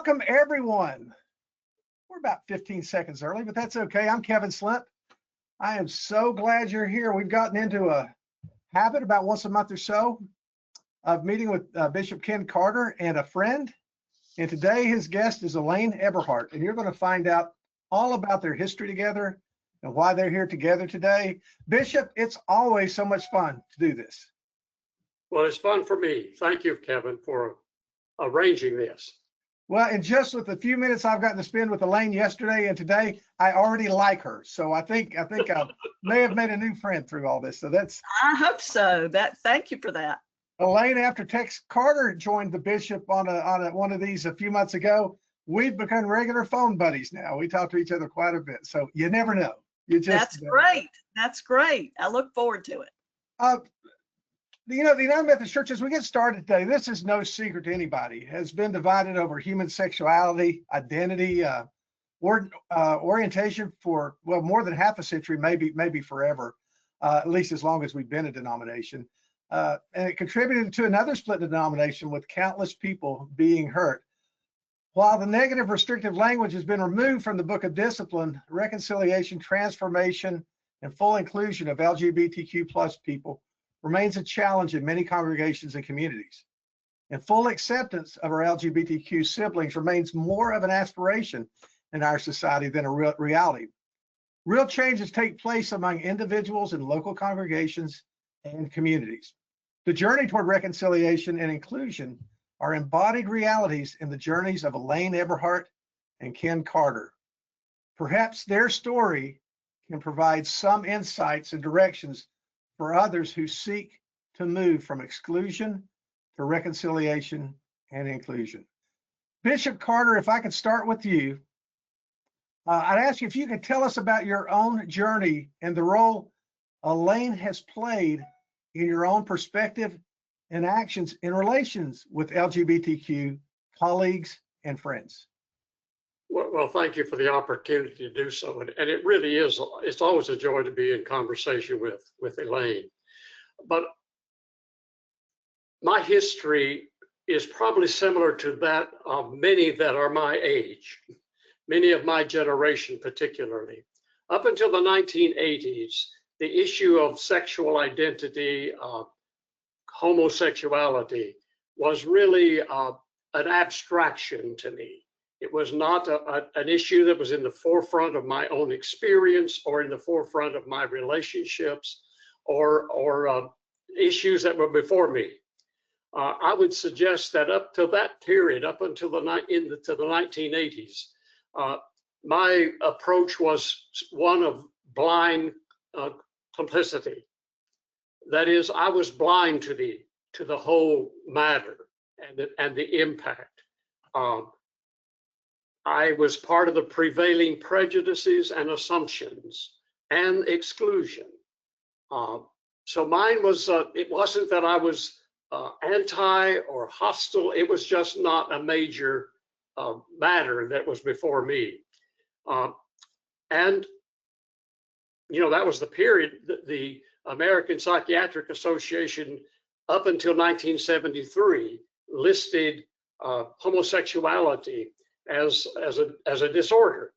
Welcome, everyone. We're about 15 seconds early, but that's okay. I'm Kevin Slimp. I am so glad you're here. We've gotten into a habit about once a month or so of meeting with Bishop Kenneth Carder and a friend. And today his guest is Elaine Eberhart, and you're going to find out all about their history together and why they're here together today. Bishop, it's always so much fun to do this. Well, it's fun for me. Thank you, Kevin, for arranging this. Well, and just with the few minutes I've gotten to spend with Elaine yesterday and today, I already like her. So I think I may have made a new friend through all this. So that's. I hope so. Thank you for that. Elaine, after Tex Carder joined the bishop on one of these a few months ago, we've become regular phone buddies now. We talk to each other quite a bit. So you never know. That's great. That's great. I look forward to it. The United Methodist Church, as we get started today, this is no secret to anybody, has been divided over human sexuality, identity, orientation for, well, more than half a century, maybe forever, at least as long as we've been a denomination. And it contributed to another split denomination with countless people being hurt. While the negative restrictive language has been removed from the Book of Discipline, reconciliation, transformation, and full inclusion of LGBTQ plus people remains a challenge in many congregations and communities. And full acceptance of our LGBTQ siblings remains more of an aspiration in our society than a reality. Real changes take place among individuals in local congregations and communities. The journey toward reconciliation and inclusion are embodied realities in the journeys of Elaine Eberhart and Ken Carder. Perhaps their story can provide some insights and directions for others who seek to move from exclusion to reconciliation and inclusion. Bishop Carder, if I could start with you, I'd ask you if you could tell us about your own journey and the role Elaine has played in your own perspective and actions in relations with LGBTQ colleagues and friends. Well, thank you for the opportunity to do so. And it really is, it's always a joy to be in conversation with Elaine. But my history is probably similar to that of many that are my age, many of my generation particularly. Up until the 1980s, the issue of sexual identity, homosexuality was really an abstraction to me. It was not an issue that was in the forefront of my own experience or in the forefront of my relationships or issues that were before me. I would suggest that up to that period, up until the 1980s, my approach was one of blind complicity. That is, I was blind to the whole matter and the impact. I was part of the prevailing prejudices and assumptions and exclusion. So mine was, it wasn't that I was anti or hostile, it was just not a major matter that was before me. And, you know, that was the period that the American Psychiatric Association, up until 1973, listed homosexuality as a disorder.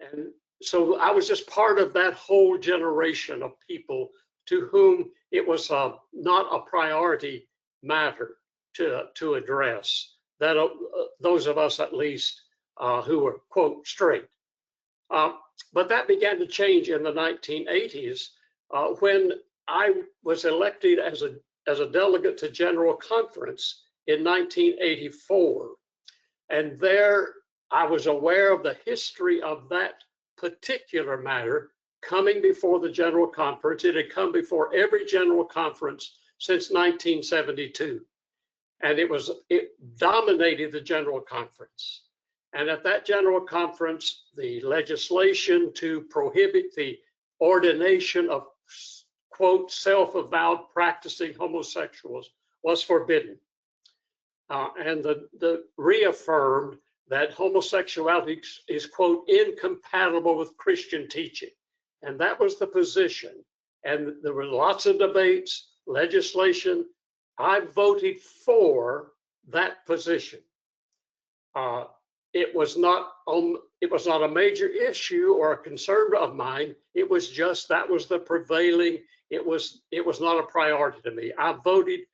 And so I was just part of that whole generation of people to whom it was not a priority matter to address, that those of us at least who were, quote, straight. But that began to change in the 1980s when I was elected as a delegate to General Conference in 1984. And there I was aware of the history of that particular matter coming before the General Conference. It had come before every General Conference since 1972. And it dominated the General Conference. And at that General Conference, the legislation to prohibit the ordination of, quote, self-avowed practicing homosexuals was forbidden. And the reaffirmed that homosexuality is, quote, incompatible with Christian teaching. And that was the position. And there were lots of debates, legislation. I voted for that position. it was not a major issue or a concern of mine. It was just that was the prevailing. It was not a priority to me. I voted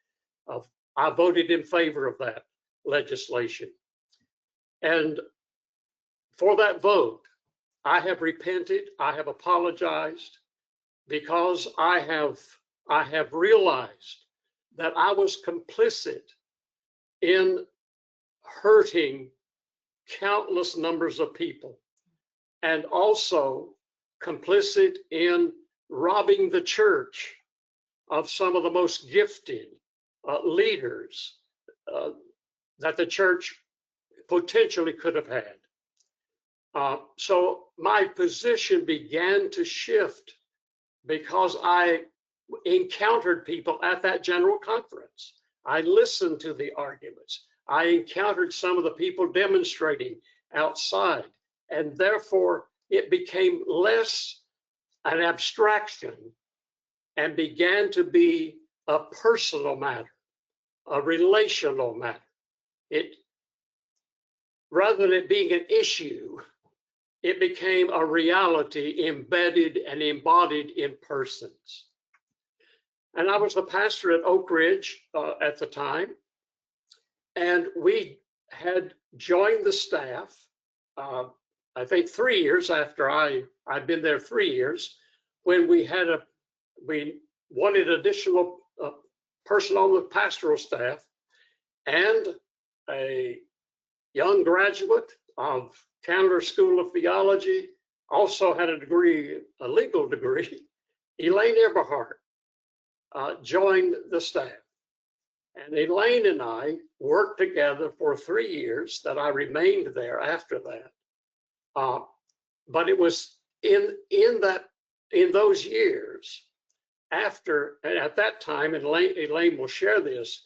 in favor of that legislation, and for that vote, I have repented. I have apologized, because I have realized that I was complicit in hurting countless numbers of people, and also complicit in robbing the church of some of the most gifted leaders that the church potentially could have had. So my position began to shift because I encountered people at that general conference. I listened to the arguments. I encountered some of the people demonstrating outside, and therefore it became less an abstraction and began to be a personal matter, a relational matter. Rather than it being an issue, it became a reality embedded and embodied in persons. And I was the pastor at Oak Ridge at the time, and we had joined the staff, I think 3 years after I'd been there 3 years, when we wanted additional person on the pastoral staff, and a young graduate of Candler School of Theology, also had a legal degree, Elaine Eberhart, joined the staff. And Elaine and I worked together for 3 years that I remained there after that. But it was in those years after, and at that time, and Elaine will share this,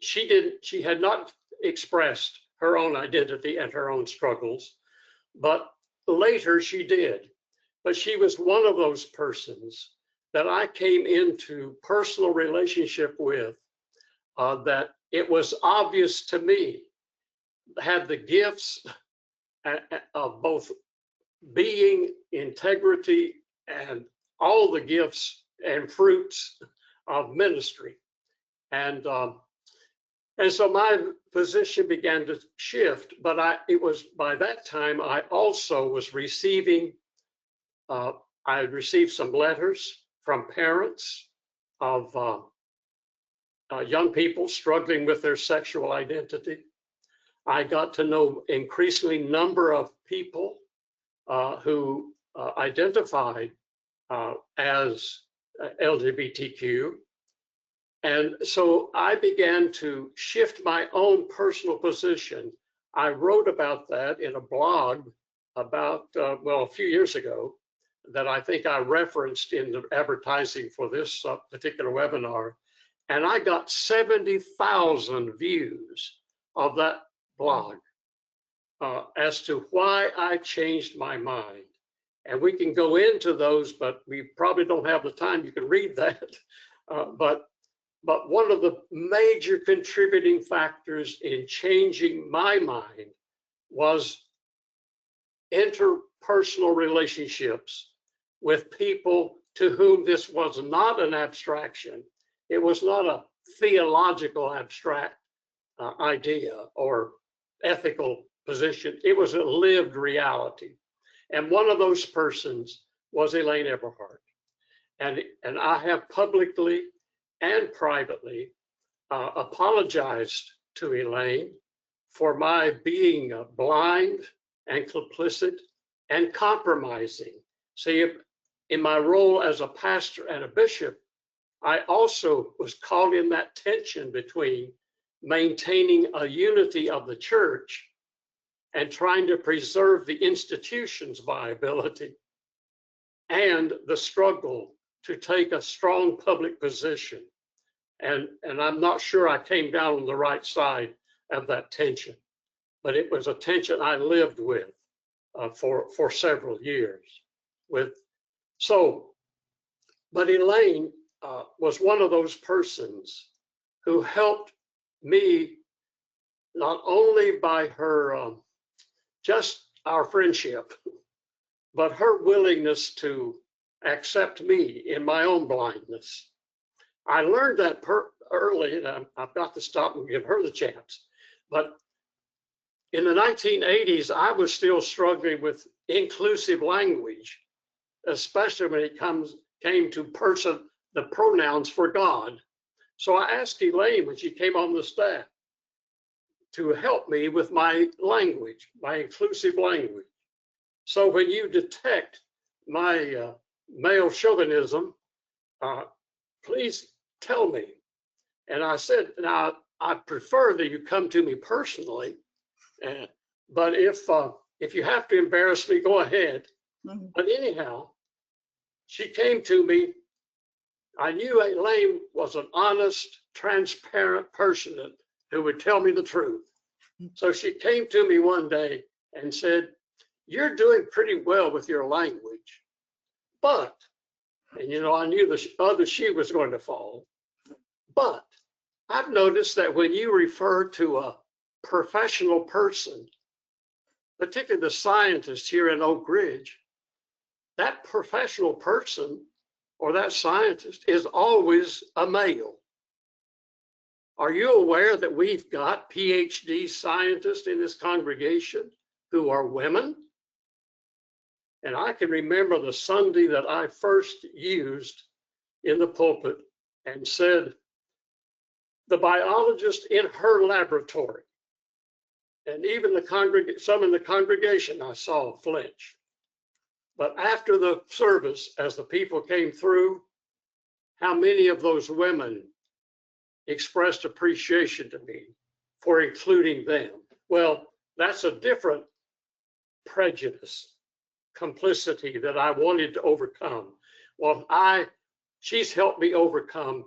she had not expressed her own identity and her own struggles, but later she did. But she was one of those persons that I came into personal relationship with, that it was obvious to me had the gifts of both being, integrity, and all the gifts and fruits of ministry. And so my position began to shift, but it was by that time I also was receiving, I had received some letters from parents of young people struggling with their sexual identity. I got to know increasingly number of people who identified as LGBTQ. And so I began to shift my own personal position. I wrote about that in a blog about, a few years ago, that I think I referenced in the advertising for this particular webinar. And I got 70,000 views of that blog as to why I changed my mind. And we can go into those, but we probably don't have the time. You can read that. But one of the major contributing factors in changing my mind was interpersonal relationships with people to whom this was not an abstraction. It was not a theological abstract idea or ethical position. It was a lived reality. And one of those persons was Elaine Eberhart. And I have publicly and privately apologized to Elaine for my being blind and complicit and compromising. See, in my role as a pastor and a bishop, I also was caught in that tension between maintaining a unity of the church and trying to preserve the institution's viability, and the struggle to take a strong public position. And I'm not sure I came down on the right side of that tension, but it was a tension I lived with for several years. But Elaine was one of those persons who helped me not only by her, just our friendship, but her willingness to accept me in my own blindness. I learned that early, and I've got to stop and give her the chance. But in the 1980s, I was still struggling with inclusive language, especially when it came to the pronouns for God. So I asked Elaine when she came on the staff to help me with my language, my inclusive language. So when you detect my male chauvinism, please tell me. And I said, now I prefer that you come to me personally, but if you have to embarrass me, go ahead. Mm-hmm. But anyhow, she came to me. I knew Elaine was an honest, transparent person who would tell me the truth. So she came to me one day and said, "You're doing pretty well with your language, but," and you know, I knew the other shoe was going to fall, "but I've noticed that when you refer to a professional person, particularly the scientist here in Oak Ridge, that professional person or that scientist is always a male. Are you aware that we've got PhD scientists in this congregation who are women?" And I can remember the Sunday that I first used in the pulpit and said, the biologist in her laboratory, and even some in the congregation I saw flinch. But after the service, as the people came through, how many of those women expressed appreciation to me for including them? Well, that's a different prejudice, complicity that I wanted to overcome. Well, she's helped me overcome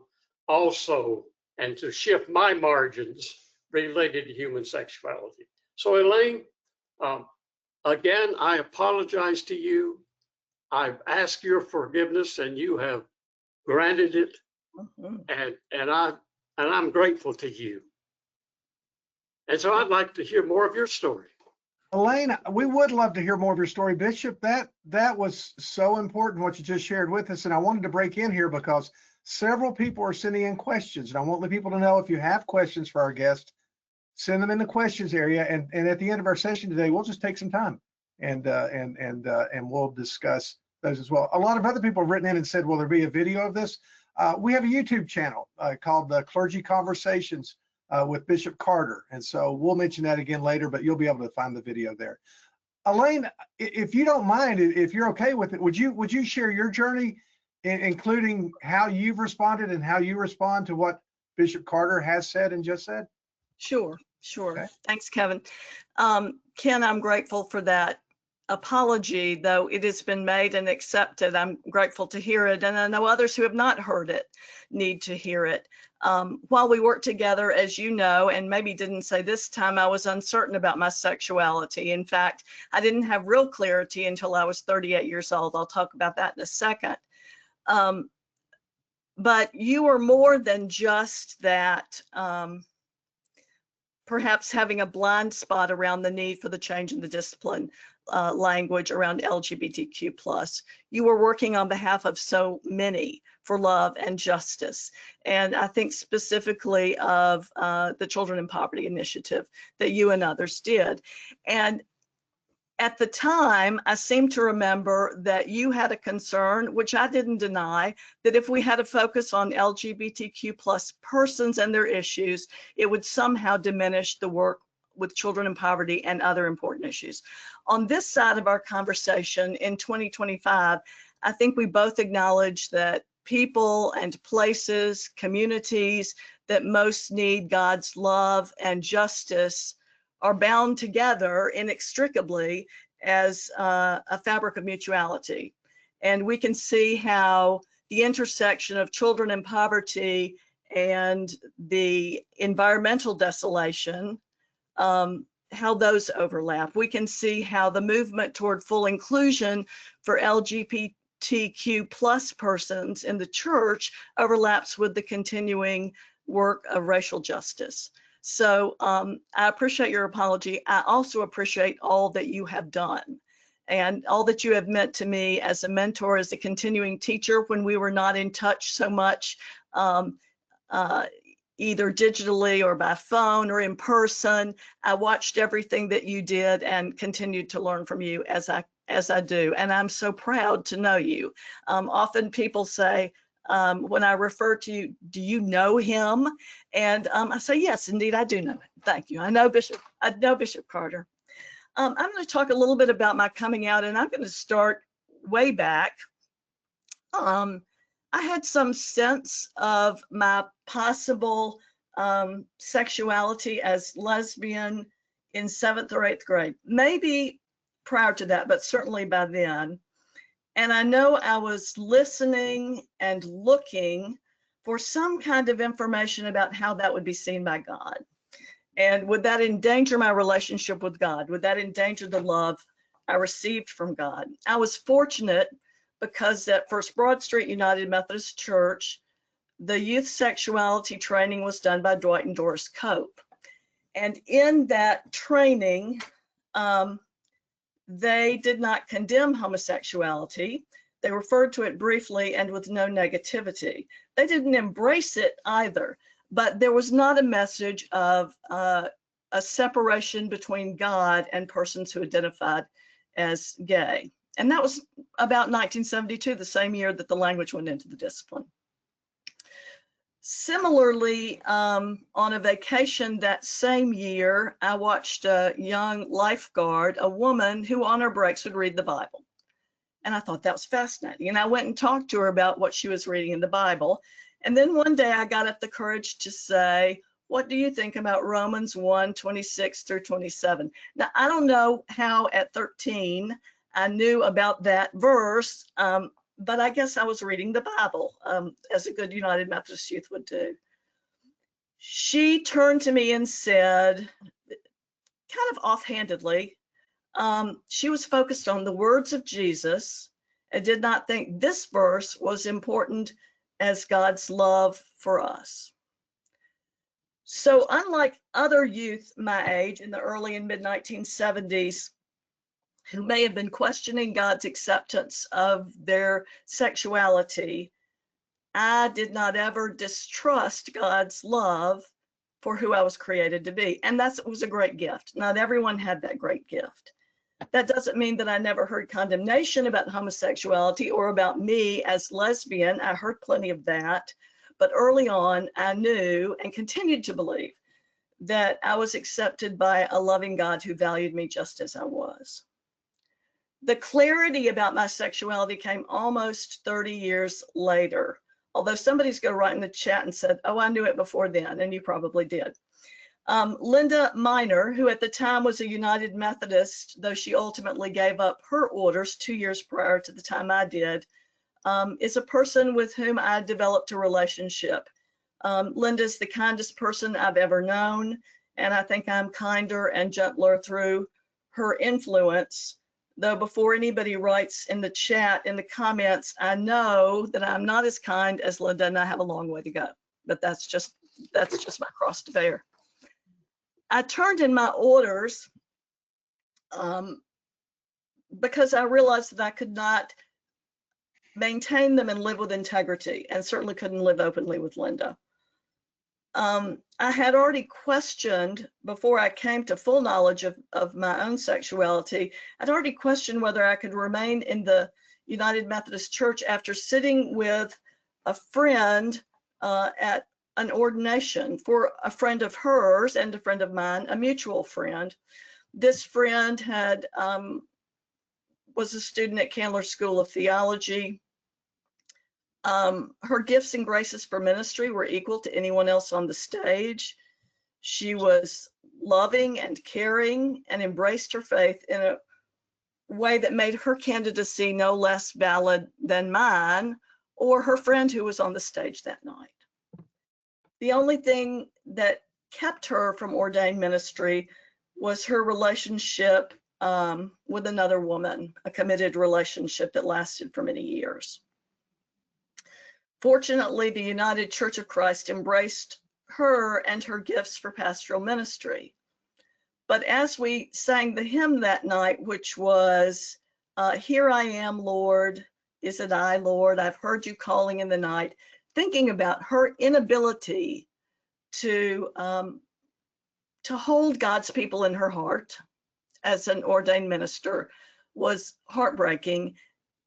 also and to shift my margins related to human sexuality. So Elaine, again, I apologize to you. I've asked your forgiveness and you have granted it. Mm-hmm. And I'm grateful to you. And so I'd like to hear more of your story. Elaine, we would love to hear more of your story, Bishop. That was so important what you just shared with us, and I wanted to break in here because several people are sending in questions, and I want the people to know if you have questions for our guest, send them in the questions area, and at the end of our session today, we'll just take some time and we'll discuss those as well. A lot of other people have written in and said, will there be a video of this? We have a YouTube channel called the Clergy Conversations with Bishop Carder. And so we'll mention that again later, but you'll be able to find the video there. Elaine, if you don't mind, if you're okay with it, would you share your journey, including how you've responded and how you respond to what Bishop Carder has said and just said? Sure. Okay. Thanks, Kevin. Ken, I'm grateful for that apology, though it has been made and accepted. I'm grateful to hear it, and I know others who have not heard it need to hear it. While we worked together, as you know, and maybe didn't say this time, I was uncertain about my sexuality. In fact, I didn't have real clarity until I was 38 years old. I'll talk about that in a second. But you are more than just that, perhaps having a blind spot around the need for the change in the discipline language around LGBTQ+. You were working on behalf of so many for love and justice. And I think specifically of the Children in Poverty Initiative that you and others did. And at the time, I seem to remember that you had a concern, which I didn't deny, that if we had a focus on LGBTQ+ persons and their issues, it would somehow diminish the work with children in poverty and other important issues. On this side of our conversation in 2025, I think we both acknowledge that people and places, communities that most need God's love and justice are bound together inextricably as a fabric of mutuality. And we can see how the intersection of children in poverty and the environmental desolation, how those overlap. We can see how the movement toward full inclusion for LGBTQ+ persons in the church overlaps with the continuing work of racial justice. So I appreciate your apology. I also appreciate all that you have done and all that you have meant to me as a mentor, as a continuing teacher when we were not in touch so much, either digitally or by phone or in person. I watched everything that you did and continued to learn from you as I do. And I'm so proud to know you. Often people say, when I refer to you, do you know him? And I say, yes, indeed, I do know him. Thank you. I know Bishop Carder. I'm going to talk a little bit about my coming out, and I'm going to start way back. I had some sense of my possible sexuality as lesbian in 7th or 8th grade, maybe prior to that, but certainly by then. And I know I was listening and looking for some kind of information about how that would be seen by God. And would that endanger my relationship with God? Would that endanger the love I received from God? I was fortunate because at First Broad Street United Methodist Church, the youth sexuality training was done by Dwight and Doris Cope. And in that training, they did not condemn homosexuality. They referred to it briefly and with no negativity. They didn't embrace it either, but there was not a message of a separation between God and persons who identified as gay. And that was about 1972, the same year that the language went into the discipline. Similarly, on a vacation that same year, I watched a young lifeguard, a woman who on her breaks would read the Bible. And I thought that was fascinating. And I went and talked to her about what she was reading in the Bible. And then one day I got up the courage to say, what do you think about Romans 1:26 through 27? Now, I don't know how at 13 I knew about that verse, but I guess I was reading the Bible, as a good United Methodist youth would do. She turned to me and said, kind of offhandedly, she was focused on the words of Jesus and did not think this verse was important as God's love for us. So unlike other youth my age in the early and mid 1970s, who may have been questioning God's acceptance of their sexuality, I did not ever distrust God's love for who I was created to be. And that was a great gift. Not everyone had that great gift. That doesn't mean that I never heard condemnation about homosexuality or about me as lesbian. I heard plenty of that. But early on, I knew and continued to believe that I was accepted by a loving God who valued me just as I was. The clarity about my sexuality came almost 30 years later, although somebody's going to write in the chat and said, oh, I knew it before then, and you probably did. Linda Minor, who at the time was a United Methodist, though she ultimately gave up her orders 2 years prior to the time I did, is a person with whom I developed a relationship. Linda's the kindest person I've ever known, and I think I'm kinder and gentler through her influence. Though before anybody writes in the chat, in the comments, I know that I'm not as kind as Linda and I have a long way to go, but that's just my cross to bear. I turned in my orders because I realized that I could not maintain them and live with integrity, and certainly couldn't live openly with Linda. I had already questioned, before I came to full knowledge of my own sexuality, I'd already questioned whether I could remain in the United Methodist Church after sitting with a friend at an ordination for a friend of hers and a friend of mine, a mutual friend. This friend had was a student at Candler School of Theology. Her gifts and graces for ministry were equal to anyone else on the stage. She was loving and caring and embraced her faith in a way that made her candidacy no less valid than mine or her friend who was on the stage that night. The only thing that kept her from ordained ministry was her relationship with another woman, a committed relationship that lasted for many years. Fortunately, the United Church of Christ embraced her and her gifts for pastoral ministry. But as we sang the hymn that night, which was, "Here I am, Lord, is it I, Lord? I've heard you calling in the night," thinking about her inability to hold God's people in her heart as an ordained minister was heartbreaking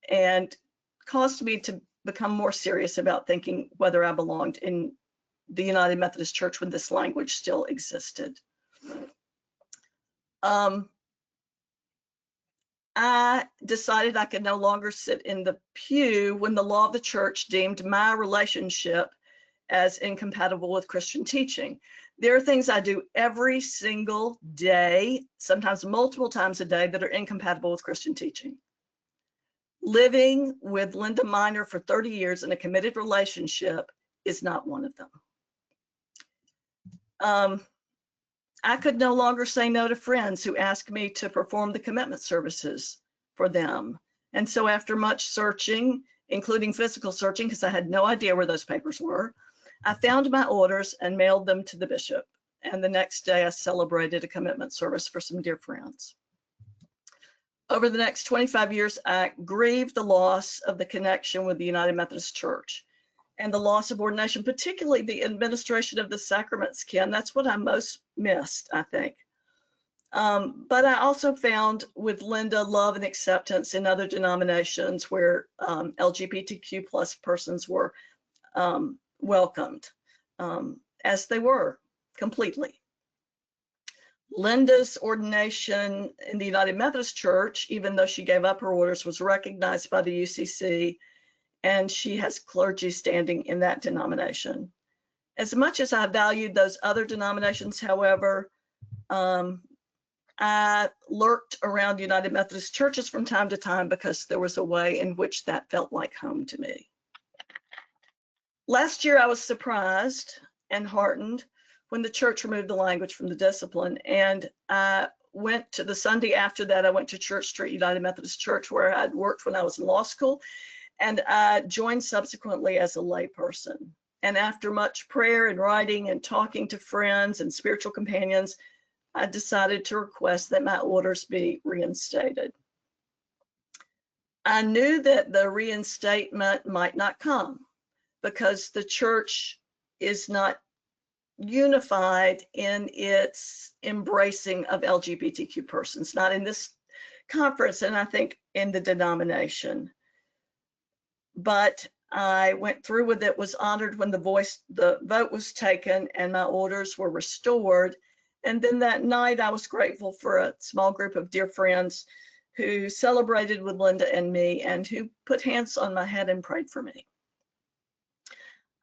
and caused me to become more serious about thinking whether I belonged in the United Methodist Church when this language still existed. I decided I could no longer sit in the pew when the law of the church deemed my relationship as incompatible with Christian teaching. There are things I do every single day, sometimes multiple times a day, that are incompatible with Christian teaching. Living with Linda Minor for 30 years in a committed relationship is not one of them. I could no longer say no to friends who asked me to perform the commitment services for them. And so after much searching, including physical searching, because I had no idea where those papers were, I found my orders and mailed them to the bishop. And the next day I celebrated a commitment service for some dear friends. Over the next 25 years, I grieved the loss of the connection with the United Methodist Church and the loss of ordination, particularly the administration of the sacraments, Ken. That's what I most missed, I think. But I also found with Linda love and acceptance in other denominations where LGBTQ plus persons were welcomed, as they were completely. Linda's ordination in the United Methodist Church, even though she gave up her orders, was recognized by the UCC, and she has clergy standing in that denomination. As much as I valued those other denominations, however, I lurked around United Methodist churches from time to time because there was a way in which that felt like home to me. Last year, I was surprised and heartened when the church removed the language from the discipline, and I went to the Sunday after that, I went to Church Street United Methodist Church, where I'd worked when I was in law school, and I joined subsequently as a layperson. And after much prayer and writing and talking to friends and spiritual companions, I decided to request that my orders be reinstated. I knew that the reinstatement might not come because the church is not unified in its embracing of LGBTQ persons, not in this conference, and I think in the denomination. But I went through with it, was honored when the vote was taken and my orders were restored. And then that night I was grateful for a small group of dear friends who celebrated with Linda and me and who put hands on my head and prayed for me.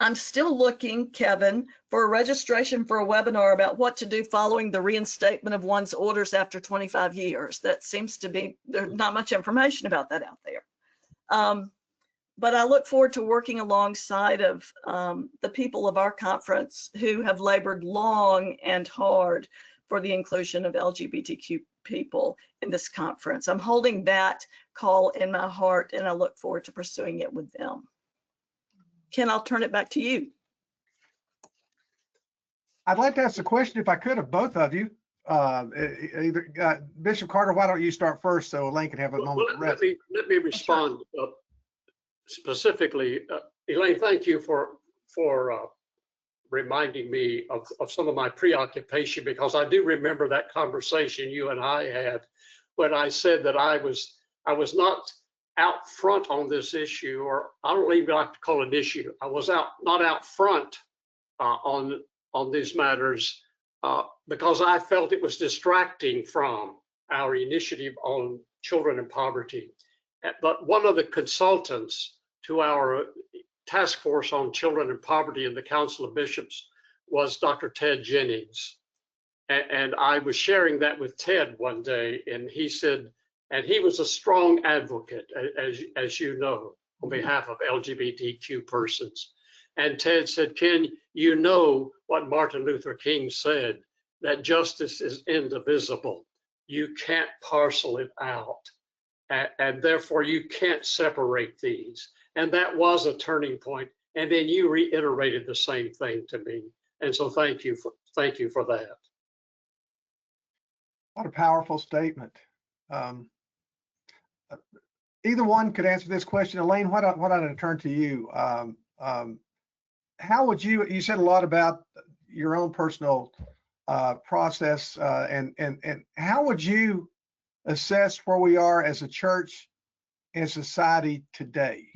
I'm still looking, Kevin, for a registration for a webinar about what to do following the reinstatement of one's orders after 25 years. That seems to be, there's not much information about that out there. But I look forward to working alongside of the people of our conference who have labored long and hard for the inclusion of LGBTQ people in this conference. I'm holding that call in my heart, and I look forward to pursuing it with them. Ken, I'll turn it back to you. I'd like to ask a question, if I could, of both of you. Bishop Carder, why don't you start first so Elaine can have a moment to rest? Let me respond specifically. Elaine, thank you for reminding me of some of my preoccupation, because I do remember that conversation you and I had when I said that I was not out front on this issue, or I don't even like to call it an issue. I was not out front on these matters because I felt it was distracting from our initiative on children in poverty. But one of the consultants to our task force on children in poverty in the Council of Bishops was Dr. Ted Jennings. And I was sharing that with Ted one day, and he said, and he was a strong advocate, as you know, on behalf of LGBTQ persons. And Ted said, Ken, you know what Martin Luther King said, that justice is indivisible. You can't parcel it out. And therefore you can't separate these. And that was a turning point. And then you reiterated the same thing to me. And so thank you for that. What a powerful statement. Either one could answer this question. Elaine, why don't I turn to you? How would you said a lot about your own personal process, and how would you assess where we are as a church and society today?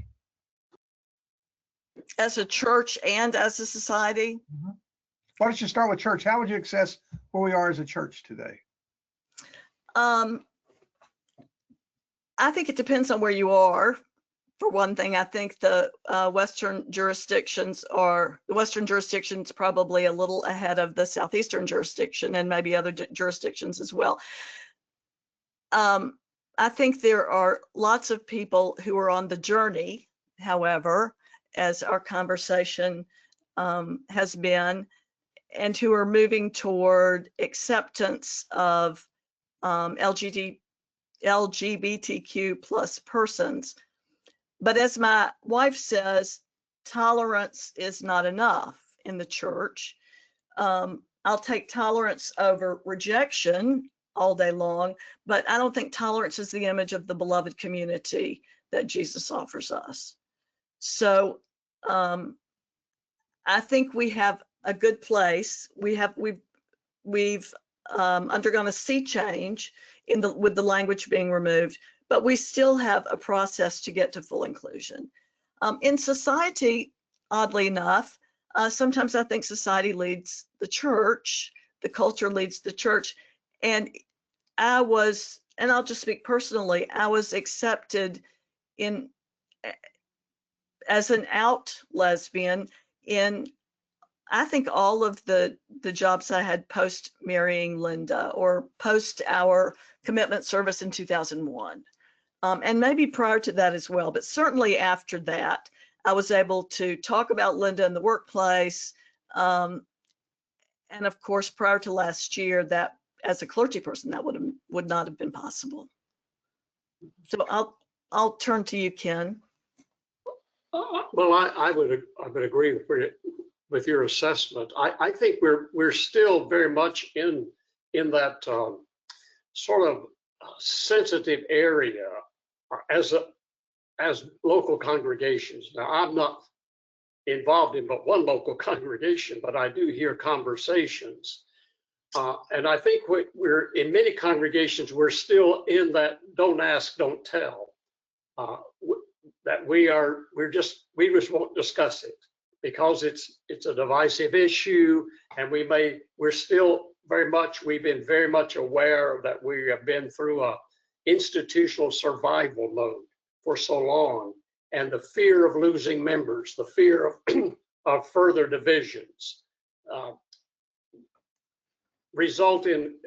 As a church and as a society? Mm-hmm. Why don't you start with church? How would you assess where we are as a church today? I think it depends on where you are. For one thing, I think the Western jurisdictions probably a little ahead of the Southeastern jurisdiction and maybe other jurisdictions as well. I think there are lots of people who are on the journey, however, as our conversation has been, and who are moving toward acceptance of LGBTQ plus persons. But as my wife says, tolerance is not enough in the church. I'll take tolerance over rejection all day long, but I don't think tolerance is the image of the beloved community that Jesus offers us. So I think we have a good place. We've undergone a sea change with the language being removed, but we still have a process to get to full inclusion. In society, oddly enough, sometimes I think society leads the church, the culture leads the church, and I'll just speak personally, I was accepted as an out lesbian in, I think, all of the jobs I had post marrying Linda or post our commitment service in 2001. And maybe prior to that as well, but certainly after that, I was able to talk about Linda in the workplace. And of course, prior to last year, that as a clergy person, that would not have been possible. So I'll turn to you, Ken. Well, I would agree with your assessment. I think we're still very much in that sort of sensitive area as local congregations. Now, I'm not involved in but one local congregation, but I do hear conversations. And I think we're in many congregations, we're still in that don't ask, don't tell. That we just won't discuss it because it's a divisive issue, and we've been very much aware that we have been through a institutional survival mode for so long, and the fear of losing members, the fear of further divisions result in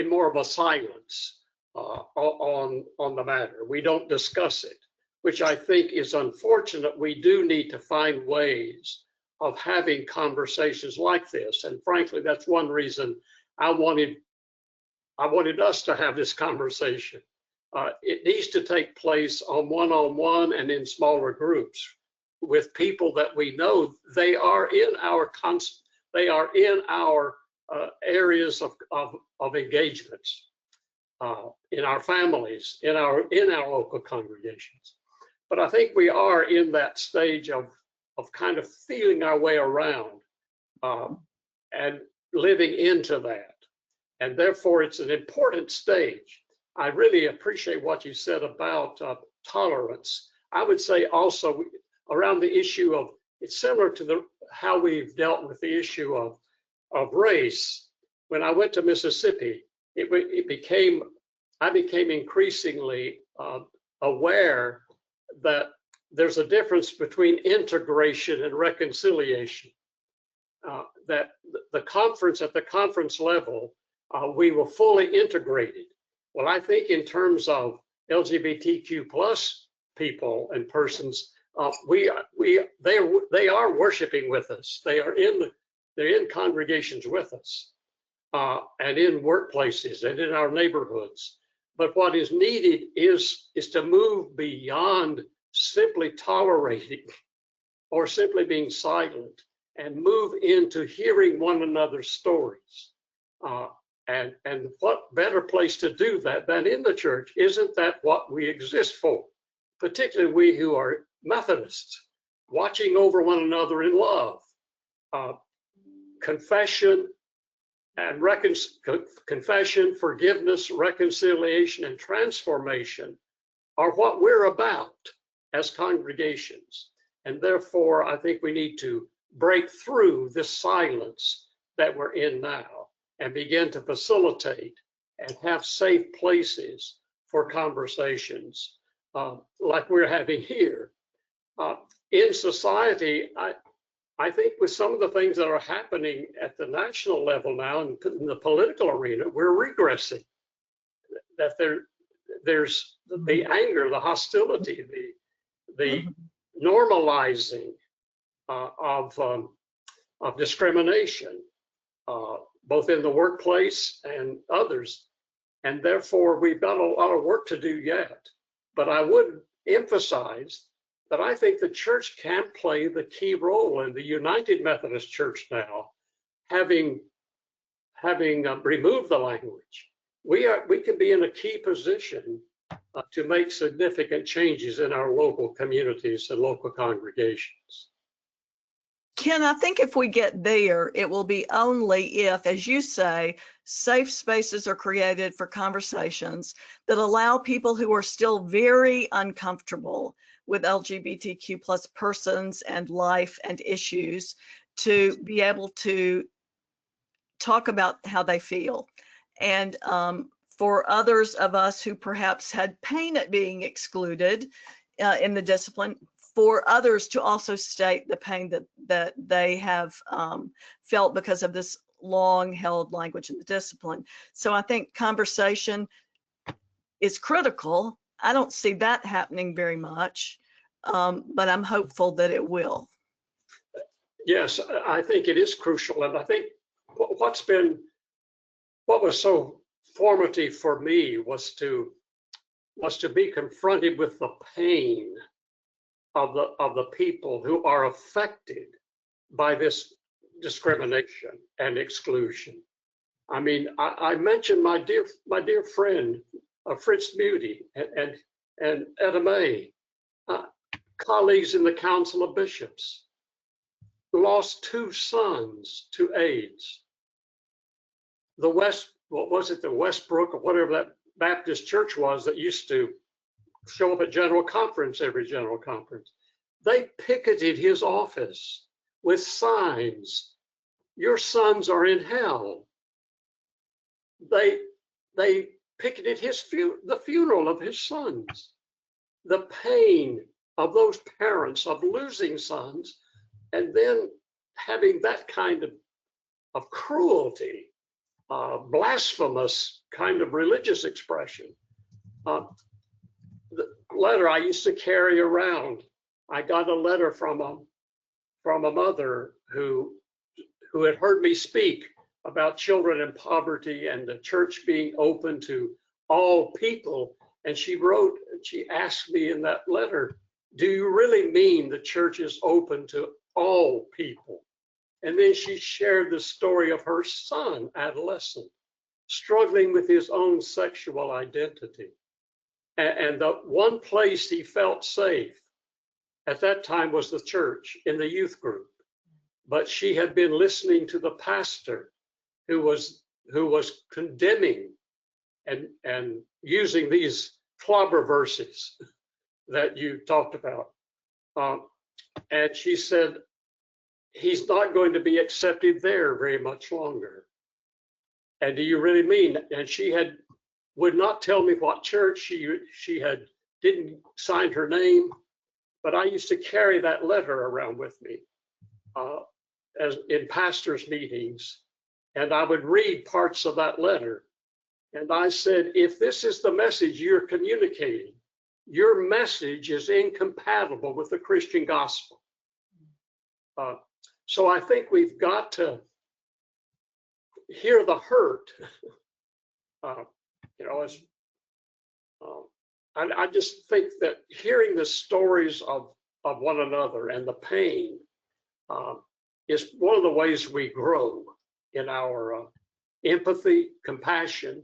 more of a silence on the matter. We don't discuss it, which I think is unfortunate. We do need to find ways of having conversations like this. And frankly, that's one reason I wanted us to have this conversation. It needs to take place on one-on-one and in smaller groups with people that we know they are in our areas of engagements, in our families, in our local congregations. But I think we are in that stage of kind of feeling our way around and living into that. And therefore, it's an important stage. I really appreciate what you said about tolerance. I would say also around the issue of, it's similar to how we've dealt with the issue of race. When I went to Mississippi, I became increasingly aware that there's a difference between integration and reconciliation. That at the conference level, we were fully integrated. Well, I think in terms of LGBTQ plus people and persons, they are worshiping with us. They're in congregations with us, and in workplaces and in our neighborhoods. But what is needed is to move beyond simply tolerating or simply being silent, and move into hearing one another's stories. And what better place to do that than in the church? Isn't that what we exist for? Particularly we who are Methodists, watching over one another in love. Confession and confession, forgiveness, reconciliation, and transformation are what we're about as congregations. And therefore, I think we need to break through this silence that we're in now and begin to facilitate and have safe places for conversations like we're having here. In society, I think with some of the things that are happening at the national level now in the political arena, we're regressing. That there's the anger, the hostility, the normalizing of discrimination, both in the workplace and others. And therefore, we've got a lot of work to do yet. But I would emphasize that I think the church can play the key role in the United Methodist Church now, having removed the language. We can be in a key position to make significant changes in our local communities and local congregations. Ken, I think if we get there, it will be only if, as you say, safe spaces are created for conversations that allow people who are still very uncomfortable with LGBTQ plus persons and life and issues to be able to talk about how they feel. And for others of us who perhaps had pain at being excluded in the discipline, for others to also state the pain that they have felt because of this long held language in the discipline. So I think conversation is critical. I don't see that happening very much, but I'm hopeful that it will. Yes, I think it is crucial. And I think what was so formative for me was to be confronted with the pain of the people who are affected by this discrimination and exclusion. I mean, I mentioned my dear friend Fritz Muty and Etta May, colleagues in the Council of Bishops, lost 2 sons to AIDS. The Westbrook or whatever that Baptist church was that used to show up at General Conference, every General Conference. They picketed his office with signs, "Your sons are in hell." They picketed the funeral of his sons. The pain of those parents of losing sons and then having that kind of cruelty, blasphemous kind of religious expression. The letter I used to carry around, I got a letter from a mother who had heard me speak about children in poverty and the church being open to all people. And she asked me in that letter, "Do you really mean the church is open to all people?" And then she shared the story of her son, adolescent, struggling with his own sexual identity. And the one place he felt safe at that time was the church in the youth group. But she had been listening to the pastor who was condemning and using these clobber verses that you talked about. And she said, "He's not going to be accepted there very much longer." And do you really mean? And she would not tell me what church she didn't sign her name, but I used to carry that letter around with me as in pastors' meetings, and I would read parts of that letter. And I said, if this is the message you're communicating, your message is incompatible with the Christian gospel. So I think we've got to hear the hurt. I just think that hearing the stories of one another and the pain is one of the ways we grow in our empathy, compassion.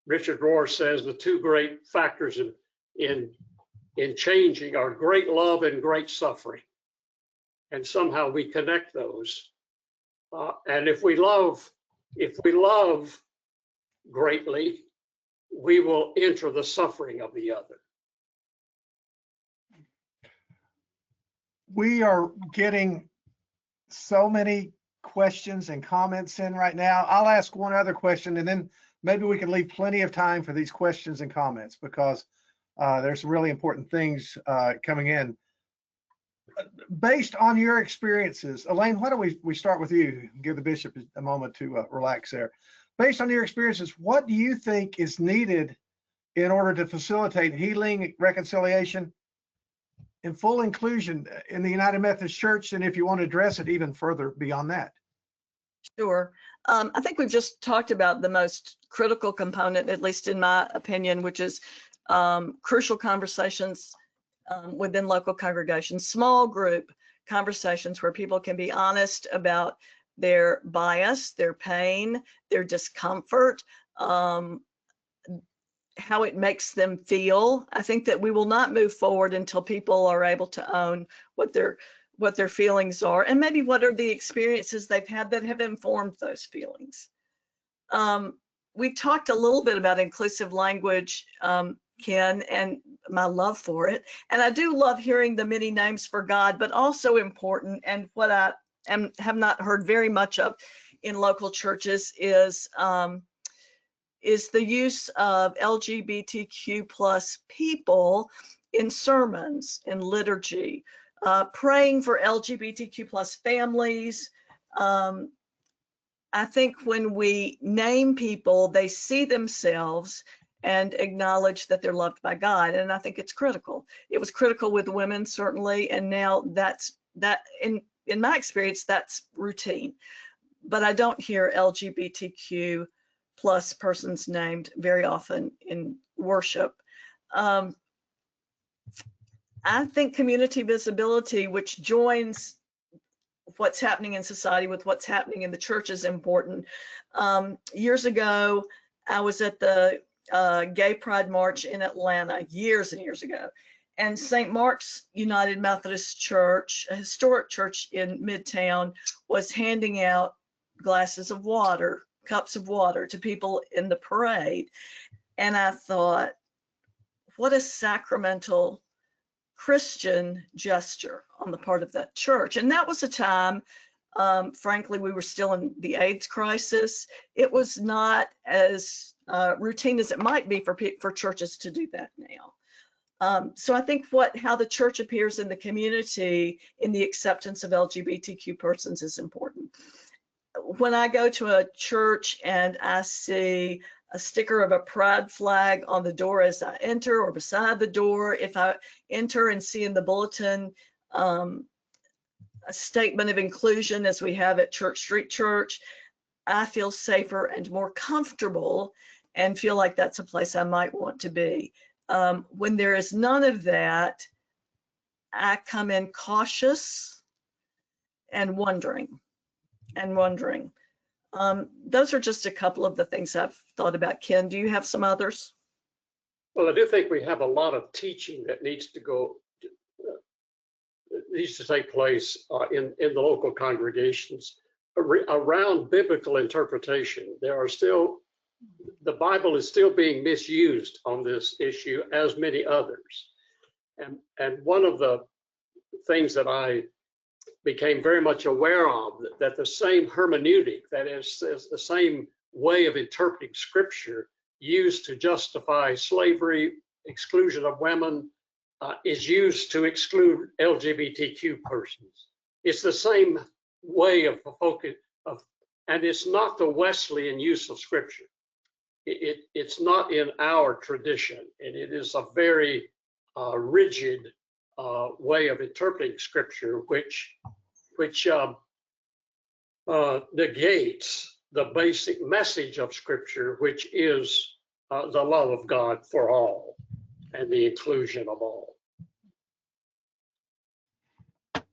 Richard Rohr says the two great factors in changing are great love and great suffering. And somehow we connect those. And if we love greatly, we will enter the suffering of the other. We are getting so many questions and comments in right now. I'll ask one other question, and then maybe we can leave plenty of time for these questions and comments, because there's some really important things coming in. Based on your experiences, Elaine, why don't we start with you? Give the bishop a moment to relax there. Based on your experiences, what do you think is needed in order to facilitate healing, reconciliation, and full inclusion in the United Methodist Church? And if you want to address it even further beyond that. Sure. I think we've just talked about the most critical component, at least in my opinion, which is crucial conversations within local congregations, small group conversations where people can be honest about their bias, their pain, their discomfort, how it makes them feel. I think that we will not move forward until people are able to own what their feelings are, and maybe what are the experiences they've had that have informed those feelings. We talked a little bit about inclusive language, Ken, and my love for it. And I do love hearing the many names for God, but also important, and what I have not heard very much of in local churches is the use of LGBTQ plus people in sermons, in liturgy, praying for LGBTQ plus families. I think when we name people, they see themselves and acknowledge that they're loved by God. And I think it's critical. It was critical with women, certainly. And now in my experience, that's routine. But I don't hear LGBTQ plus persons named very often in worship. I think community visibility, which joins what's happening in society with what's happening in the church, is important. Years ago, I was at the Gay Pride March in Atlanta, years and years ago. And St. Mark's United Methodist Church, a historic church in Midtown, was handing out glasses of water, cups of water to people in the parade. And I thought, what a sacramental Christian gesture on the part of that church. And that was a time, frankly, we were still in the AIDS crisis. It was not as routine as it might be for churches to do that now. So I think how the church appears in the community in the acceptance of LGBTQ persons is important. When I go to a church and I see a sticker of a pride flag on the door as I enter or beside the door, if I enter and see in the bulletin a statement of inclusion as we have at Church Street Church, I feel safer and more comfortable and feel like that's a place I might want to be. When there is none of that, I come in cautious and wondering. Those are just a couple of the things I've thought about. Ken, do you have some others? Well, I do think we have a lot of teaching that needs to take place in the local congregations around biblical interpretation. The Bible is still being misused on this issue, as many others. And one of the things that I became very much aware of, that the same hermeneutic, that is the same way of interpreting scripture used to justify slavery, exclusion of women, is used to exclude LGBTQ persons. It's the same way of focus and it's not the Wesleyan use of scripture. It's not in our tradition, and it is a very rigid way of interpreting scripture, which negates the basic message of scripture, which is the love of God for all and the inclusion of all.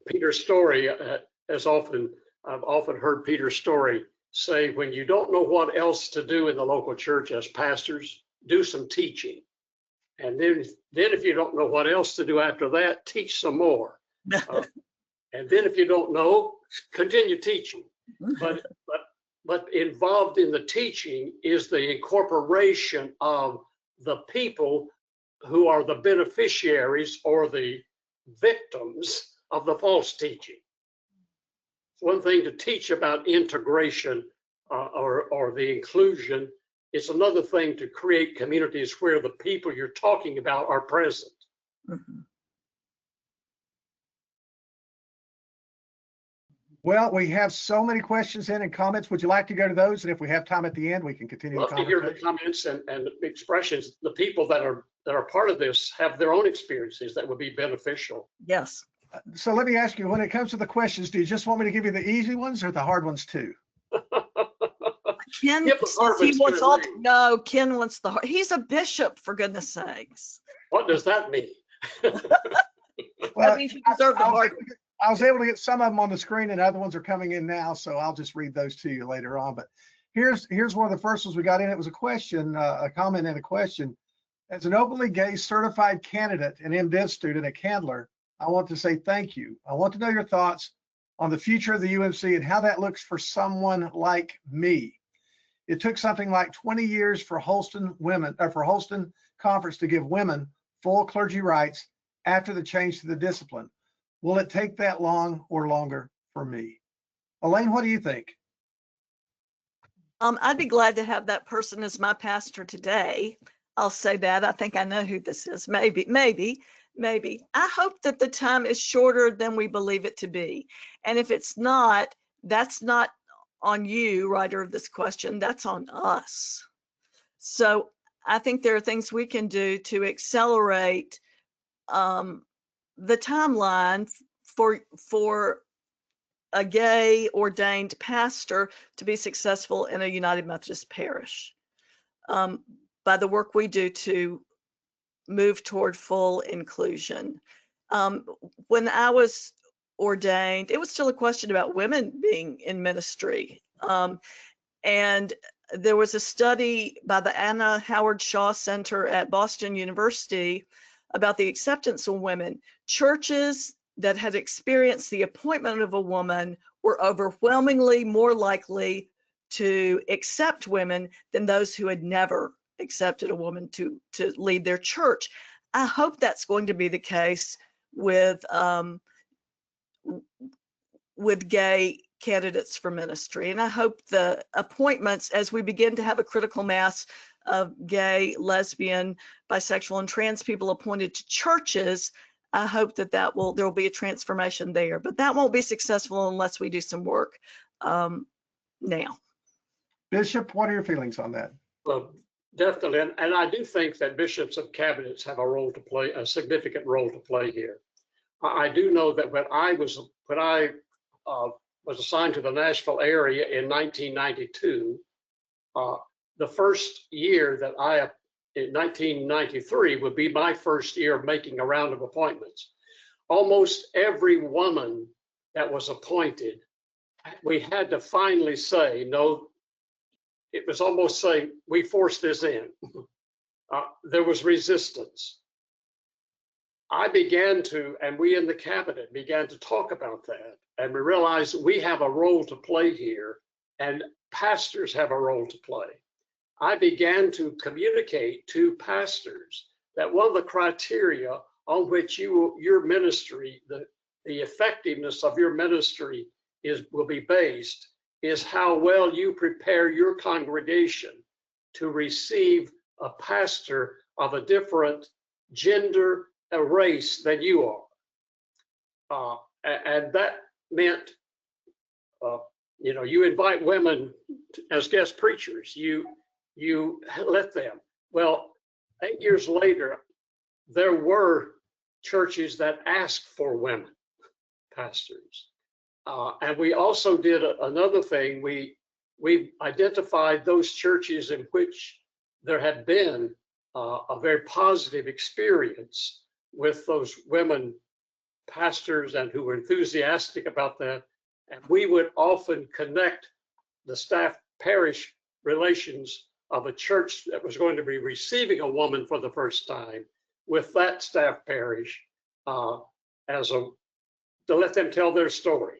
Peter Story I've often heard Peter Story say, when you don't know what else to do in the local church as pastors, do some teaching. And then if you don't know what else to do after that, teach some more. And then if you don't know, continue teaching. But involved in the teaching is the incorporation of the people who are the beneficiaries or the victims of the false teaching. It's one thing to teach about integration or the inclusion. It's another thing to create communities where the people you're talking about are present. Mm-hmm. Well, we have so many questions in and comments. Would you like to go to those? And if we have time at the end, we can continue the Love to hear the conversation. comments and expressions. The people that are part of this have their own experiences that would be beneficial. Yes. So let me ask you, when it comes to the questions, do you just want me to give you the easy ones or the hard ones too? Ken, Give the hard he ones wants to all. Elaine. No, Ken wants the hard. He's a bishop, for goodness sakes. What does that mean? Well, That means you deserve the hard. I was able to get some of them on the screen and other ones are coming in now, so I'll just read those to you later on. But here's one of the first ones we got in. It was a question, a comment and a question. As an openly gay certified candidate and MDiv student at Candler, I want to say thank you. I want to know your thoughts on the future of the UMC and how that looks for someone like me. It took something like 20 years for Holston Conference to give women full clergy rights after the change to the discipline. Will it take that long or longer for me? Elaine, what do you think? I'd be glad to have that person as my pastor today. I'll say that. I think I know who this is. Maybe. I hope that the time is shorter than we believe it to be. And if it's not, that's not on you, writer of this question, that's on us. So I think there are things we can do to accelerate the timeline for a gay ordained pastor to be successful in a United Methodist parish by the work we do to move toward full inclusion. When I was ordained, it was still a question about women being in ministry. And there was a study by the Anna Howard Shaw Center at Boston University about the acceptance of women. Churches that had experienced the appointment of a woman were overwhelmingly more likely to accept women than those who had never accepted a woman to lead their church. I hope that's going to be the case with gay candidates for ministry. And I hope the appointments, as we begin to have a critical mass of gay, lesbian, bisexual, and trans people appointed to churches, I hope that there will be a transformation there. But that won't be successful unless we do some work now. Bishop, what are your feelings on that? Well, definitely, and I do think that bishops of cabinets have a role to play, a significant role to play here. I do know that when I was assigned to the Nashville area in 1992, the first year that in 1993 would be my first year of making a round of appointments. Almost every woman that was appointed, we had to finally say, no, it was almost saying, we forced this in. There was resistance. I began to, and we in the cabinet began to talk about that. And we realized we have a role to play here and pastors have a role to play. I began to communicate to pastors that one of the criteria on which your ministry, the effectiveness of your ministry will be based is how well you prepare your congregation to receive a pastor of a different gender, a race than you are. And that meant, you invite women as guest preachers, you let them. Well, 8 years later, there were churches that asked for women pastors. And we also did another thing. We identified those churches in which there had been a very positive experience with those women pastors and who were enthusiastic about that. And we would often connect the staff parish relations of a church that was going to be receiving a woman for the first time with that staff parish to let them tell their story.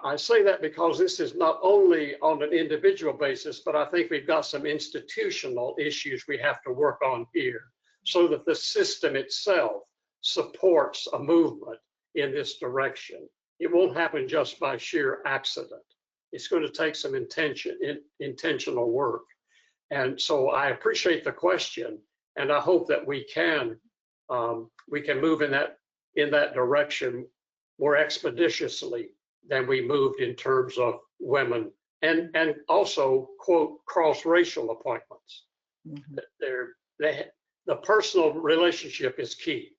I say that because this is not only on an individual basis, but I think we've got some institutional issues we have to work on here so that the system itself supports a movement in this direction. It won't happen just by sheer accident. It's going to take some intentional work. And so I appreciate the question, and I hope that we can move in that direction more expeditiously than we moved in terms of women and also, quote, cross-racial appointments. Mm-hmm. The personal relationship is key.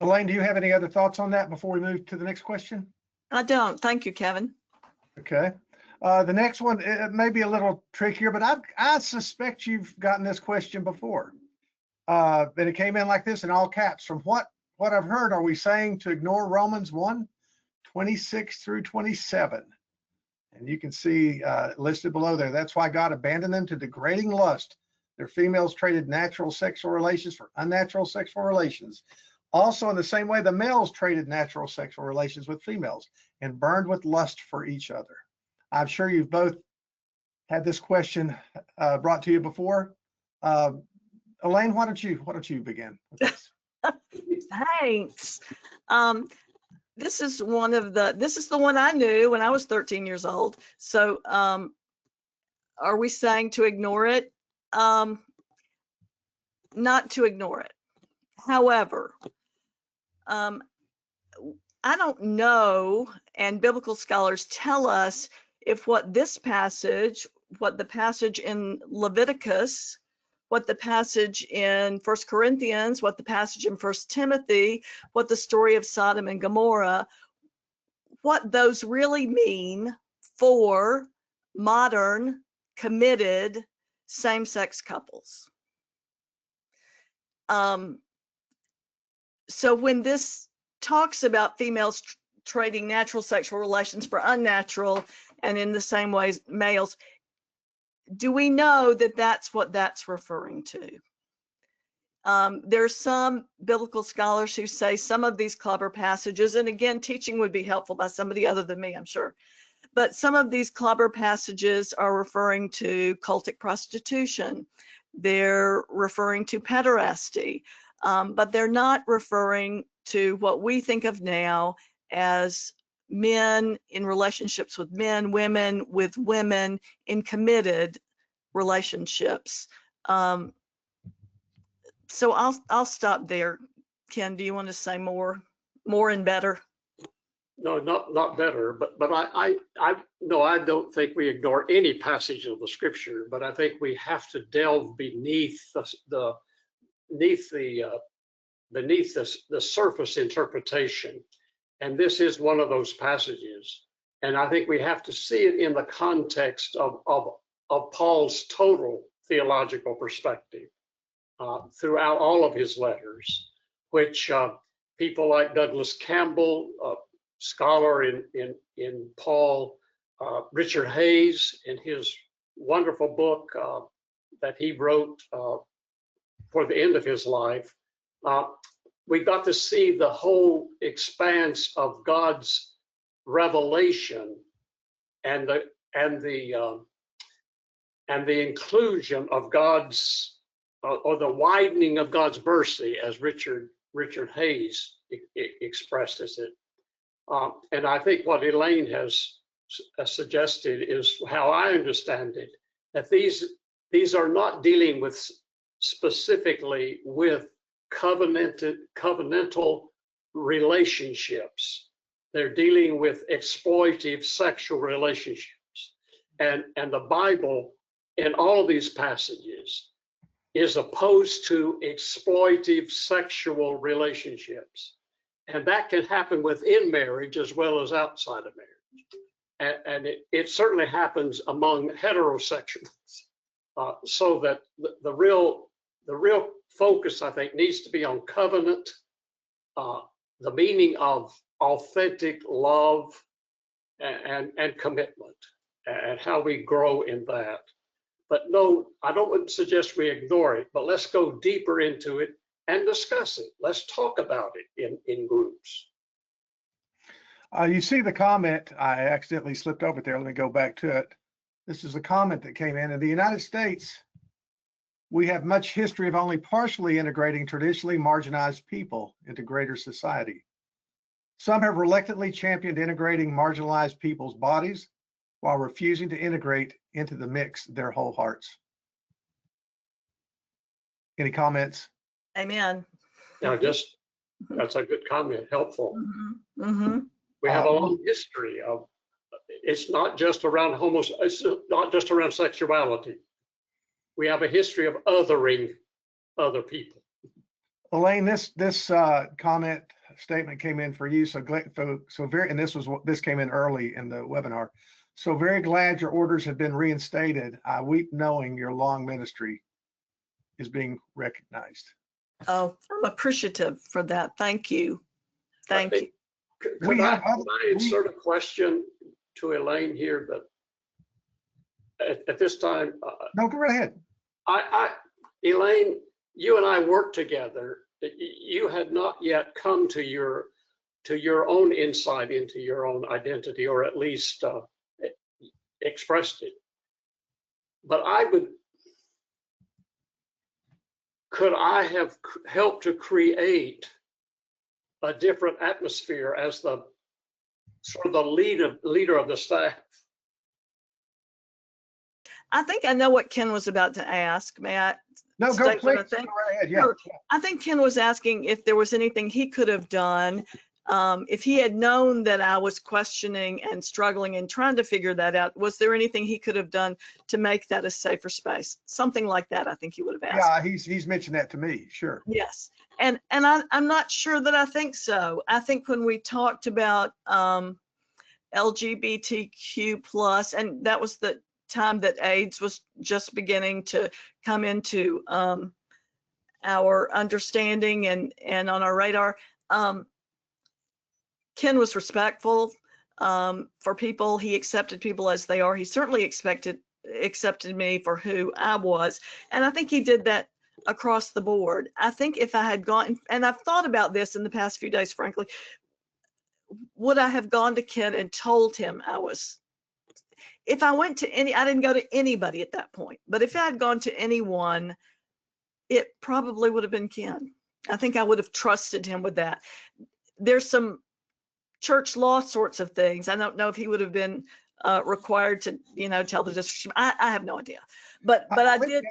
Elaine, do you have any other thoughts on that before we move to the next question? I don't. Thank you, Kevin. Okay. The next one, it may be a little trickier, but I suspect you've gotten this question before. And it came in like this in all caps. From what I've heard, are we saying to ignore Romans 1:26 through 27? And you can see listed below there. That's why God abandoned them to degrading lust. Their females traded natural sexual relations for unnatural sexual relations. Also, in the same way, the males traded natural sexual relations with females and burned with lust for each other. I'm sure you've both had this question brought to you before. Elaine, why don't you begin with this? Thanks. This is the one I knew when I was 13 years old. So are we saying to ignore it? Not to ignore it. However, I don't know, and biblical scholars tell us if what the passage in Leviticus, what the passage in 1 Corinthians, what the passage in 1 Timothy, what the story of Sodom and Gomorrah, what those really mean for modern, committed, same-sex couples. So when this talks about females trading natural sexual relations for unnatural, and in the same way males, do we know that that's what that's referring to? There's some biblical scholars who say some of these clever passages, and again, teaching would be helpful by somebody other than me, I'm sure, but some of these clever passages are referring to cultic prostitution. They're referring to pederasty, but they're not referring to what we think of now as men in relationships with men, women with women in committed relationships. So I'll stop there. Ken, do you want to say more and better? No, not better, but I don't think we ignore any passage of the scripture, but I think we have to delve beneath the surface interpretation. And this is one of those passages. And I think we have to see it in the context of Paul's total theological perspective throughout all of his letters, which people like Douglas Campbell, scholar in Paul, Richard Hayes, in his wonderful book that he wrote for the end of his life, we got to see the whole expanse of God's revelation and the inclusion of God's or the widening of God's mercy, as Richard Hayes expresses it. And I think what Elaine has suggested is how I understand it, that these are not dealing with specifically with covenantal relationships. They're dealing with exploitive sexual relationships. And the Bible, in all of these passages, is opposed to exploitive sexual relationships. And that can happen within marriage as well as outside of marriage. And it certainly happens among heterosexuals. So that the real focus, I think, needs to be on covenant, the meaning of authentic love and commitment and how we grow in that. But no, I don't suggest we ignore it, but let's go deeper into it and discuss it. Let's talk about it in groups. You see the comment, I accidentally slipped over there. Let me go back to it. This is a comment that came in. In the United States, we have much history of only partially integrating traditionally marginalized people into greater society. Some have reluctantly championed integrating marginalized people's bodies while refusing to integrate into the mix their whole hearts. Any comments? Amen. Now, that's a good comment, helpful. Mm-hmm. Mm-hmm. We have a long history of, it's not just around it's not just around sexuality. We have a history of othering other people. Elaine, this comment statement came in for you. And this came in early in the webinar. So very glad your orders have been reinstated. I weep knowing your long ministry is being recognized. Oh, I'm appreciative for that. Thank you. Thank you. Could I insert a question to Elaine here? But at this time, no, go right ahead. Elaine, you and I worked together. You had not yet come to your own insight into your own identity, or at least expressed it. But could I have helped to create a different atmosphere as the sort of the leader of the staff? I think I know what Ken was about to ask. May I? No, go please. Go right ahead. Yeah. Sure. I think Ken was asking if there was anything he could have done, if he had known that I was questioning and struggling and trying to figure that out. Was there anything he could have done to make that a safer space? Something like that, I think he would have asked. Yeah, he's mentioned that to me. Sure. Yes, and I'm not sure that I think so. I think when we talked about LGBTQ plus, and that was the time that AIDS was just beginning to come into our understanding and on our radar. Ken was respectful for people. He accepted people as they are. He certainly accepted me for who I was. And I think he did that across the board. I think if I had gone, and I've thought about this in the past few days, frankly, would I have gone to Ken and told him if I went to I didn't go to anybody at that point, but if I had gone to anyone, it probably would have been Ken. I think I would have trusted him with that. There's some church law sorts of things. I don't know if he would have been required to, tell the district. I have no idea. But I did.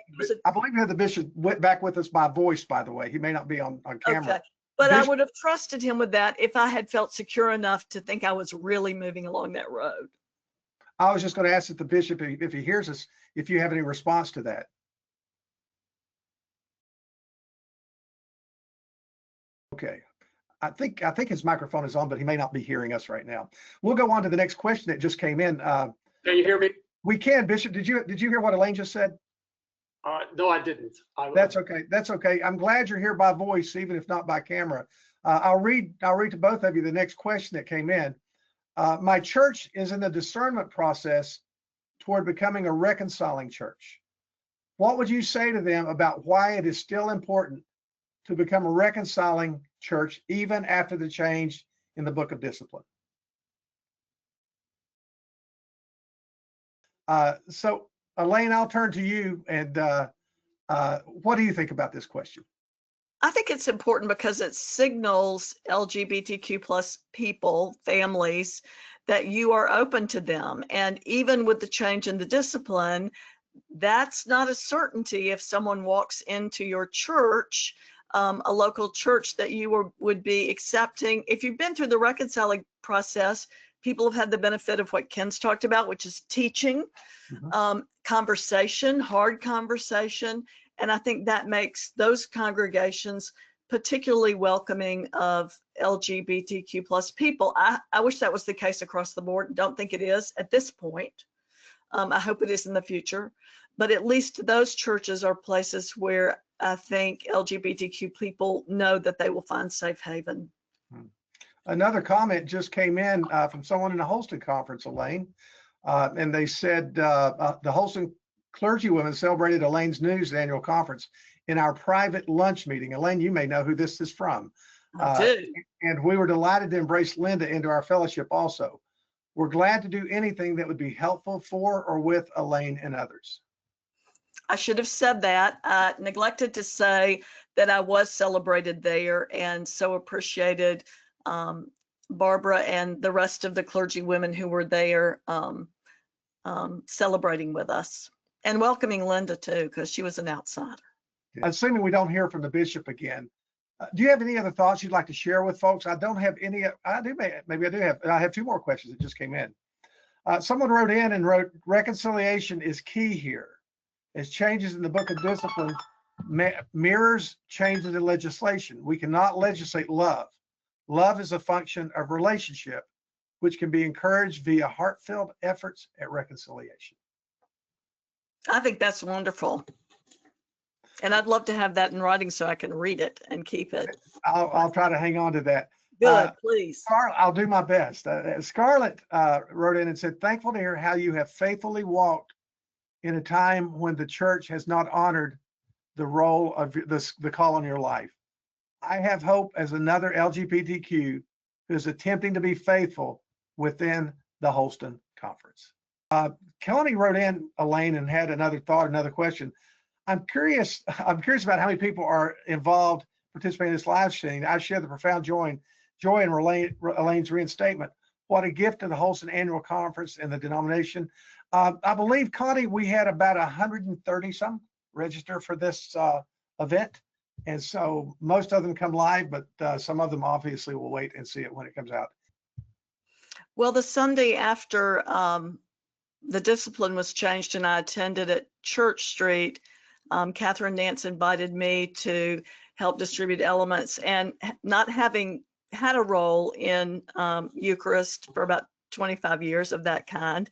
I believe that the bishop went back with us by voice, by the way. He may not be on camera. Okay. But I would have trusted him with that if I had felt secure enough to think I was really moving along that road. I was just going to ask the bishop, if he hears us, if you have any response to that. Okay. I think his microphone is on, but he may not be hearing us right now. We'll go on to the next question that just came in. Can you hear me? We can, Bishop. Did you hear what Elaine just said? No, I didn't. That's okay. That's okay. I'm glad you're here by voice, even if not by camera. I'll read to both of you the next question that came in. My church is in the discernment process toward becoming a reconciling church. What would you say to them about why it is still important to become a reconciling church even after the change in the book of discipline? So Elaine, I'll turn to you, and what do you think about this question? I think it's important because it signals LGBTQ plus people, families, that you are open to them. And even with the change in the discipline, that's not a certainty if someone walks into your church, a local church, that you would be accepting. If you've been through the reconciling process, people have had the benefit of what Ken's talked about, which is teaching, conversation, hard conversation. And I think that makes those congregations particularly welcoming of LGBTQ plus people. I wish that was the case across the board. Don't think it is at this point. I hope it is in the future. But at least those churches are places where I think LGBTQ people know that they will find safe haven. Another comment just came in from someone in the Holston conference, Elaine, and they said the Holston clergywomen celebrated Elaine's news annual conference in our private lunch meeting. Elaine, you may know who this is from. I do. And we were delighted to embrace Linda into our fellowship also. We're glad to do anything that would be helpful for or with Elaine and others. I should have said that. I neglected to say that I was celebrated there, and so appreciated Barbara and the rest of the clergy women who were there celebrating with us, and welcoming Linda too, because she was an outsider. Assuming we don't hear from the bishop again, do you have any other thoughts you'd like to share with folks? I don't have any. I do, maybe I do have. I have two more questions that just came in. Someone wrote in and wrote, reconciliation is key here, as changes in the book of discipline mirrors changes in legislation. We cannot legislate love. Love is a function of relationship, which can be encouraged via heartfelt efforts at reconciliation. I think that's wonderful. And I'd love to have that in writing so I can read it and keep it. I'll try to hang on to that. Good, please. I'll do my best. Scarlett wrote in and said, thankful to hear how you have faithfully walked in a time when the church has not honored the role of the call on your life. I have hope as another LGBTQ who is attempting to be faithful within the Holston Conference. Kelly wrote in, Elaine, and had another thought, another question. I'm curious about how many people are involved, participating in this live stream. I share the profound joy in Elaine's reinstatement. What a gift to the Holston Annual Conference and the denomination. I believe, Connie, we had about 130 some register for this event. And so most of them come live, but some of them obviously will wait and see it when it comes out. Well, the Sunday after the discipline was changed and I attended at Church Street, Catherine Nance invited me to help distribute elements, and not having had a role in Eucharist for about 25 years of that kind,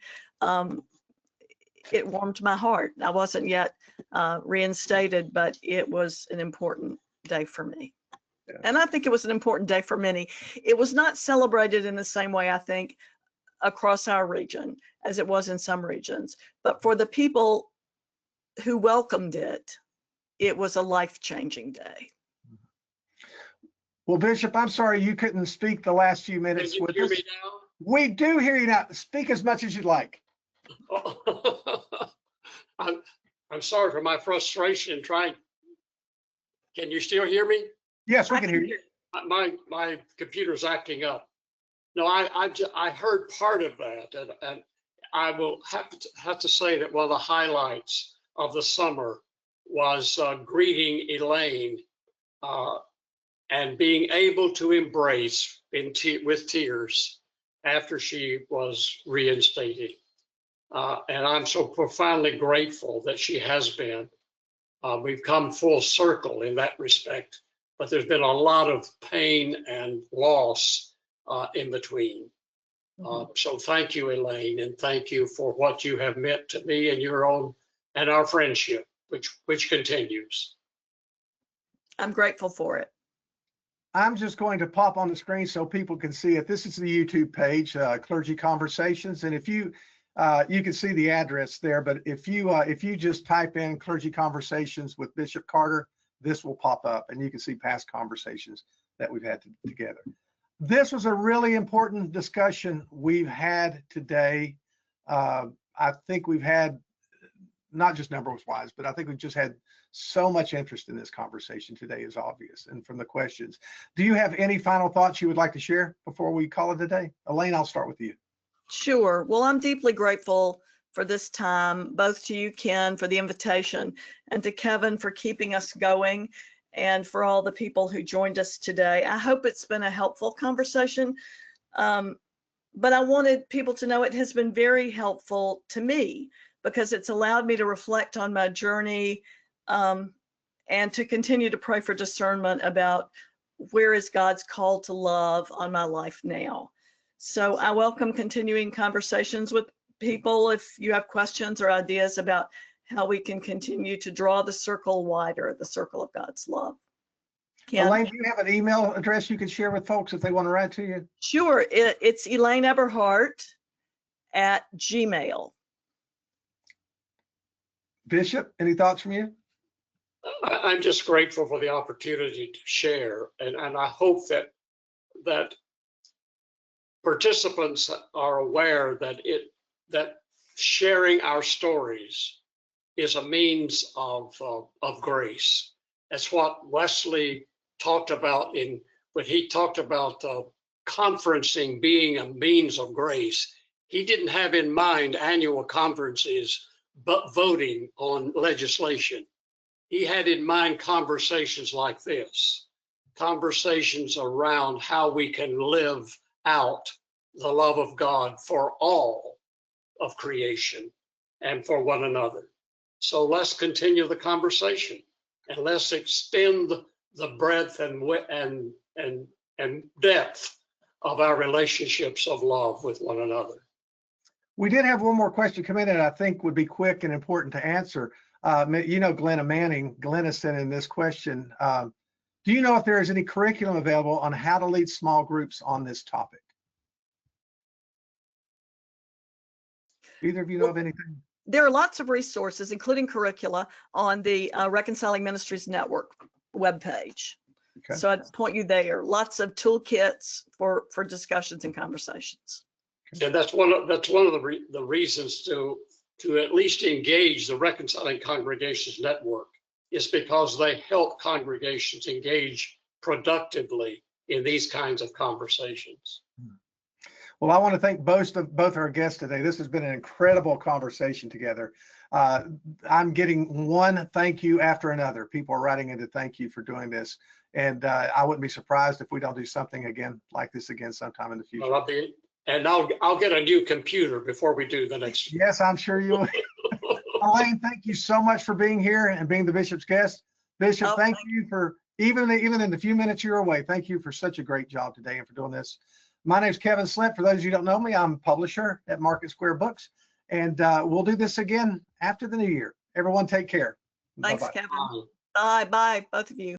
it warmed my heart. I wasn't yet reinstated, but it was an important day for me. Yeah. And I think it was an important day for many. It was not celebrated in the same way, I think, across our region as it was in some regions, but for the people who welcomed it, it was a life-changing day. Well, Bishop, I'm sorry you couldn't speak the last few minutes. Can you hear me now? We do hear you now. Speak as much as you'd like. I'm sorry for my frustration trying. Can you still hear me? Yes, we can hear you. My computer's acting up. No, I heard part of that, and I will have to say that one of the highlights of the summer was greeting Elaine and being able to embrace with tears after she was reinstated. And I'm so profoundly grateful that she has been. We've come full circle in that respect, but there's been a lot of pain and loss in between. So thank you, Elaine, and thank you for what you have meant to me and your own and our friendship, which continues. I'm grateful for it. I'm just going to pop on the screen so people can see it. This is the YouTube page, Clergy Conversations, and if you can see the address there. But if you just type in Clergy Conversations with Bishop Carder, this will pop up, and you can see past conversations that we've had together. This was a really important discussion we've had today. I think we've had, not just numbers wise, but I think we've just had so much interest in this conversation today, is obvious, and from the questions. Do you have any final thoughts you would like to share before we call it a day? Elaine, I'll start with you. Sure. Well, I'm deeply grateful for this time, both to you, Ken, for the invitation, and to Kevin for keeping us going, and for all the people who joined us today. I hope it's been a helpful conversation, but I wanted people to know it has been very helpful to me, because it's allowed me to reflect on my journey and to continue to pray for discernment about where is God's call to love on my life now. So I welcome continuing conversations with people if you have questions or ideas about how we can continue to draw the circle wider, the circle of God's love. Ken. Elaine, do you have an email address you could share with folks if they want to write to you? Sure, it's Elaine Eberhart at Gmail. Bishop, any thoughts from you? I'm just grateful for the opportunity to share, and I hope that participants are aware that sharing our stories is a means of grace. That's what Wesley talked about when he talked about conferencing being a means of grace. He didn't have in mind annual conferences, but voting on legislation. He had in mind conversations like this, conversations around how we can live out the love of God for all of creation and for one another. So let's continue the conversation, and let's extend the breadth and depth of our relationships of love with one another. We did have one more question come in that I think would be quick and important to answer. You know, Glenna Manning, Glenna sent in this question. Do you know if there is any curriculum available on how to lead small groups on this topic? Either of you know of anything? There are lots of resources, including curricula, on the Reconciling Ministries Network webpage. Okay. So I'd point you there. Lots of toolkits for discussions and conversations. And that's one of the reasons to at least engage the Reconciling Congregations Network, is because they help congregations engage productively in these kinds of conversations. Well, I want to thank both our guests today. This has been an incredible conversation together. I'm getting one thank you after another. People are writing in to thank you for doing this. And I wouldn't be surprised if we don't do something again like this again sometime in the future. Well, I'll get a new computer before we do the next. Yes, I'm sure you will. Elaine, thank you so much for being here and being the Bishop's guest. Bishop, thank you for, even in the few minutes you're away, thank you for such a great job today and for doing this. My name is Kevin Slint. For those of you who don't know me, I'm a publisher at Market Square Books, and we'll do this again after the new year. Everyone take care. Thanks, Bye-bye. Kevin. Bye, both of you.